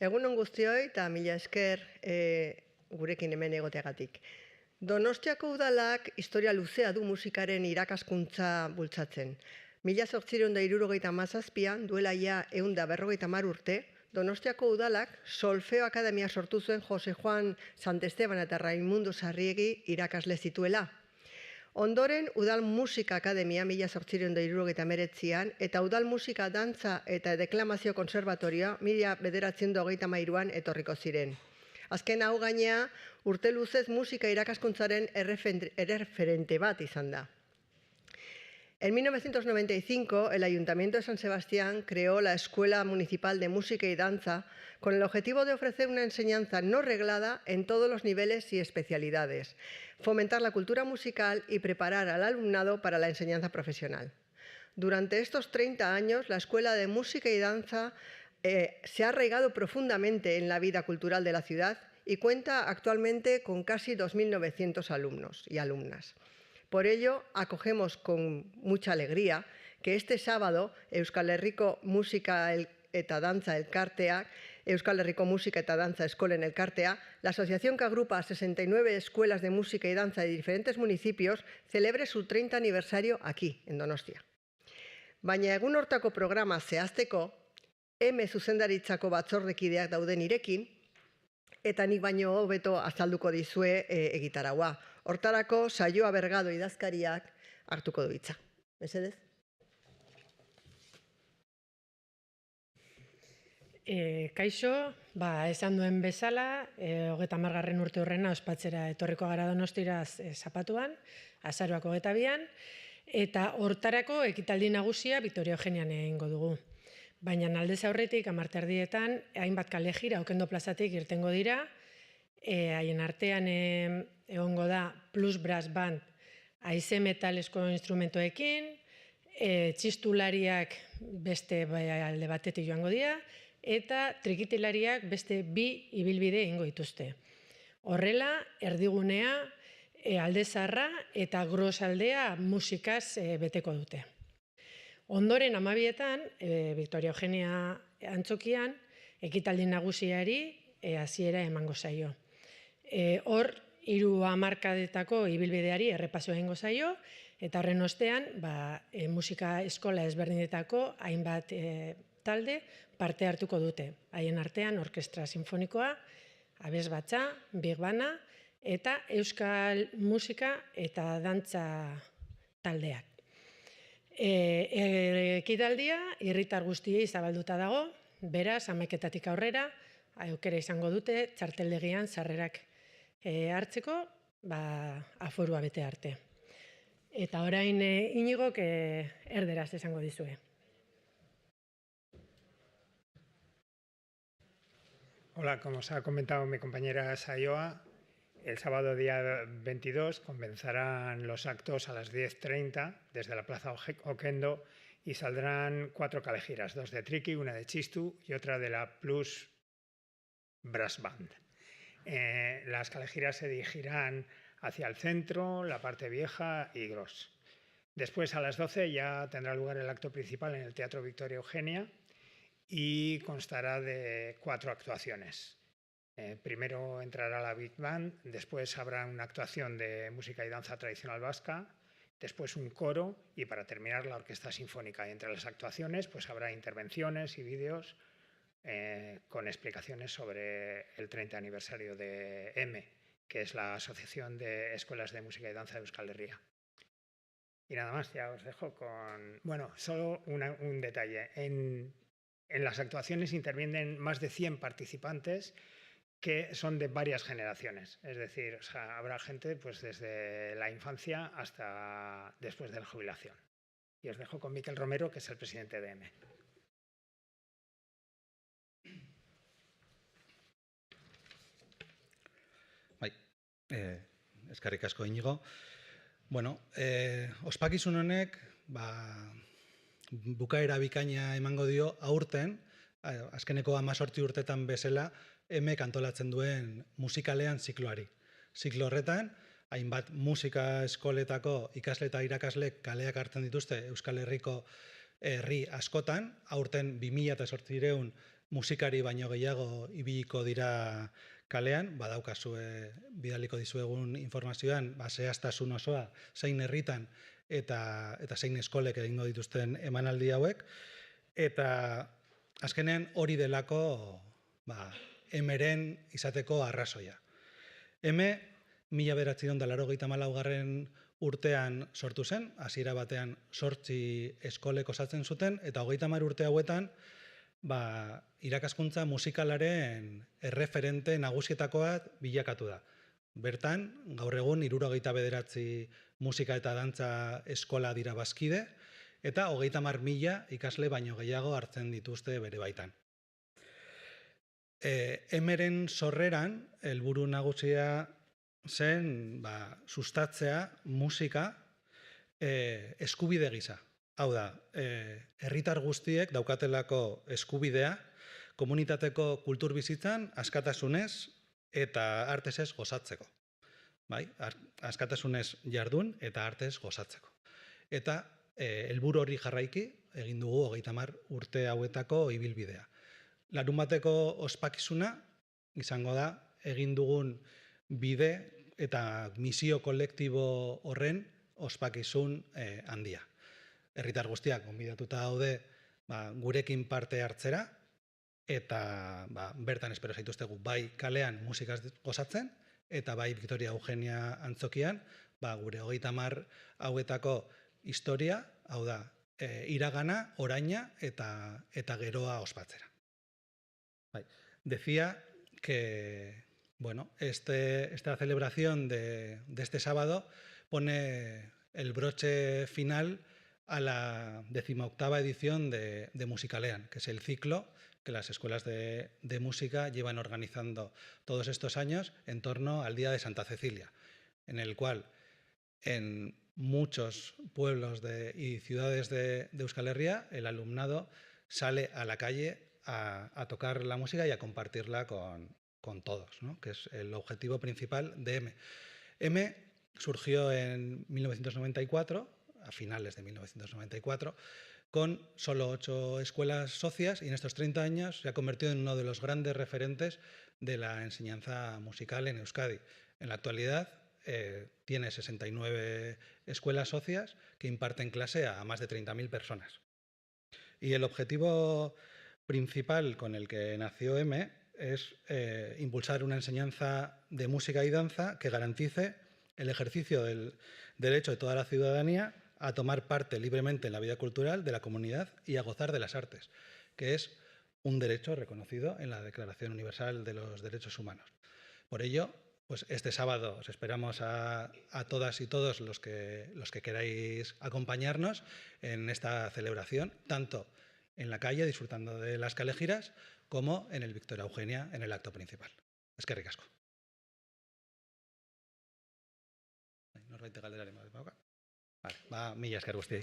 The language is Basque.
Egunon guztioi eta mila esker gurekin hemen egoteagatik. Donostiako udalak historia luzea du musikaren irakaskuntza bultzatzen. 1977an, duela ja 150 urte, Donostiako udalak Solfeo Akademia sortu zuen Jose Juan Santesteban eta Raimundo Sarriegi irakasle zituela. Ondoren, Udal Musika Akademia 1979an eta Udal Musika Dantza eta Deklamazio Konservatorioa 1993an etorriko ziren. Azken hau gainea, urte luzez musika irakaskuntzaren erreferente bat izan da. En 1995, el Ayuntamiento de San Sebastián creó la Escuela Municipal de Música y Danza con el objetivo de ofrecer una enseñanza no reglada en todos los niveles y especialidades, fomentar la cultura musical y preparar al alumnado para la enseñanza profesional. Durante estos 30 años, la Escuela de Música y Danza se ha arraigado profundamente en la vida cultural de la ciudad y cuenta actualmente con casi 2.900 alumnos y alumnas. Por ello, acogemos con mucha alegría que este sábado Euskal Herriko Musika eta Dantza Elkartea, Euskal Herriko Musika eta Dantza Eskolen Elkartea, la asociación que agrupa a 69 escuelas de música y danza de diferentes municipios, celebre su 30 aniversario aquí, en Donostia. Baina egun hortako programa zehazteko, zuzendaritzako batzordekideak dauden irekin, eta nik baino hobeto azalduko dizue egitaraua. Hortarako, Saioa Bergado idazkariak hartuko du hitza. Mesedez? Kaixo, esan duen bezala, 30. urte horrena ospatzera etorriko gara Donostira zapatuan, azaroak 22an, eta hortarako ekitaldi nagusia Victoria Eugenian egingo dugu. Baina aldez aurretik, 10:30etan, hainbat kale jira Okendo plazatik irtengo dira, haien artean egongo da Plus Brass Band haize metalesko instrumentoekin, txistulariak beste alde batetik joango dira, eta trikitilariak beste 2 ibilbide egingo dituzte. Horrela, erdigunea, alde zaharra eta gros aldea musikaz beteko dute. Ondoren 12etan, Victoria Eugenia antzokian, ekitaldi nagusiari hasiera emango zaio. Hor, 3 hamarkadetako ibilbideari errepaso egingo zaio, eta horren ostean, musika eskola ezberdinetako hainbat talde parte hartuko dute. Haien artean, orkestra sinfonikoa, abesbatza, big banda, eta euskal musika eta dantza taldeak. Ekitaldia herritar guztiei zabalduta dago, beraz, 11etatik aurrera, aukera izango dute txarteldegian sarrerak hartzeko, aforua bete arte. Eta orain Iñigok erderaz esango dizue. Hola, como os ha comentado mi compañera Saioa, el sábado día 22 comenzarán los actos a las 10:30 desde la Plaza Okendo y saldrán 4 calejiras, 2 de Triki, una de Chistu y otra de la Plus Brass Band. Las calejiras se dirigirán hacia el centro, la parte vieja y Gros. Después, a las 12, ya tendrá lugar el acto principal en el Teatro Victoria Eugenia y constará de 4 actuaciones. Primero entrará la Big Band, después habrá una actuación de música y danza tradicional vasca, después un coro y para terminar la orquesta sinfónica. Y entre las actuaciones pues habrá intervenciones y vídeos con explicaciones sobre el 30 aniversario de EME, que es la Asociación de Escuelas de Música y Danza de Euskal Herria. Y nada más, ya os dejo con... Bueno, solo un detalle. En las actuaciones intervienen más de 100 participantes que son de varias generaciones. Es decir, habrá gente pues, desde la infancia hasta después de la jubilación. Y os dejo con Miquel Romero, que es el presidente de EME. Eskerrik asko Iñigo. Bueno, ospakizun honek bukaera bikaina emango dio aurten, azkeneko 18 urtetan bezala, EMEk antolatzen duen musikalean zikloari. Ziklo horretan, hainbat musika eskoletako ikasle eta irakasle kaleak hartzen dituzte Euskal Herriko herri askotan, aurten 2008 musikari baino gehiago ibiliko dira kalean, badaukazue bidaliko dizuegun informazioan, zehaztasun osoa, zein herritan eta zein eskolek egingo dituzten emanaldi hauek, eta azkenean hori delako emeren izateko arrazoia. Eme, 1984 urtean sortu zen, hasiera batean 8 eskolek osatzen zuten, eta 30 urte hauetan irakaskuntza musikalaren erreferente nagusietakoa bilakatu da. Bertan, gaur egun 79 musika eta dantza eskola dira bazkide, eta 30.000 ikasle baino gehiago hartzen dituzte bere baitan. Emeren sorreran, helburu nagusia zen sustatzea musika eskubide gisa. Hau da, herritar guztiek daukatelako eskubidea komunitateko kultur bizitzan askatasunez eta artesez gozatzeko. Askatasunez jardun eta artez gozatzeko. Eta helburu hori jarraiki egin dugu 30 urte hauetako ibilbidea. Larunbateko ospakizuna izango da egin dugun bide eta misio kolektibo horren ospakizun handia. Herritar guztiak gonbidatuta daude gurekin parte hartzera, eta bertan espero zaituztegu bai kalean musikaz gozatzen, eta bai Victoria Eugenia antzokian gure 30 hauetako historia, hau da, iragana, oraina eta geroa ospatzera. Decía que esta celebración de este sábado pone el broche final a la 18ª edición de Musicalean, que es el ciclo que las escuelas de música llevan organizando todos estos años en torno al Día de Santa Cecilia, en el cual en muchos pueblos y ciudades de Euskal Herria el alumnado sale a la calle a tocar la música y a compartirla con todos, ¿no? Que es el objetivo principal de M. M surgió en 1994, a finales de 1994, con solo 8 escuelas socias, y en estos 30 años se ha convertido en uno de los grandes referentes de la enseñanza musical en Euskadi. En la actualidad tiene 69 escuelas socias que imparten clase a más de 30.000 personas. Y el objetivo principal con el que nació M es impulsar una enseñanza de música y danza que garantice el ejercicio del derecho de toda la ciudadanía a tomar parte libremente en la vida cultural de la comunidad y a gozar de las artes, que es un derecho reconocido en la Declaración Universal de los Derechos Humanos. Por ello, pues este sábado os esperamos a todas y todos los que queráis acompañarnos en esta celebración, tanto en la calle disfrutando de las calejiras como en el Victoria Eugenia en el acto principal. Eskerrik asko. Norbait galderaren bat dauka? Mila esker guztiei.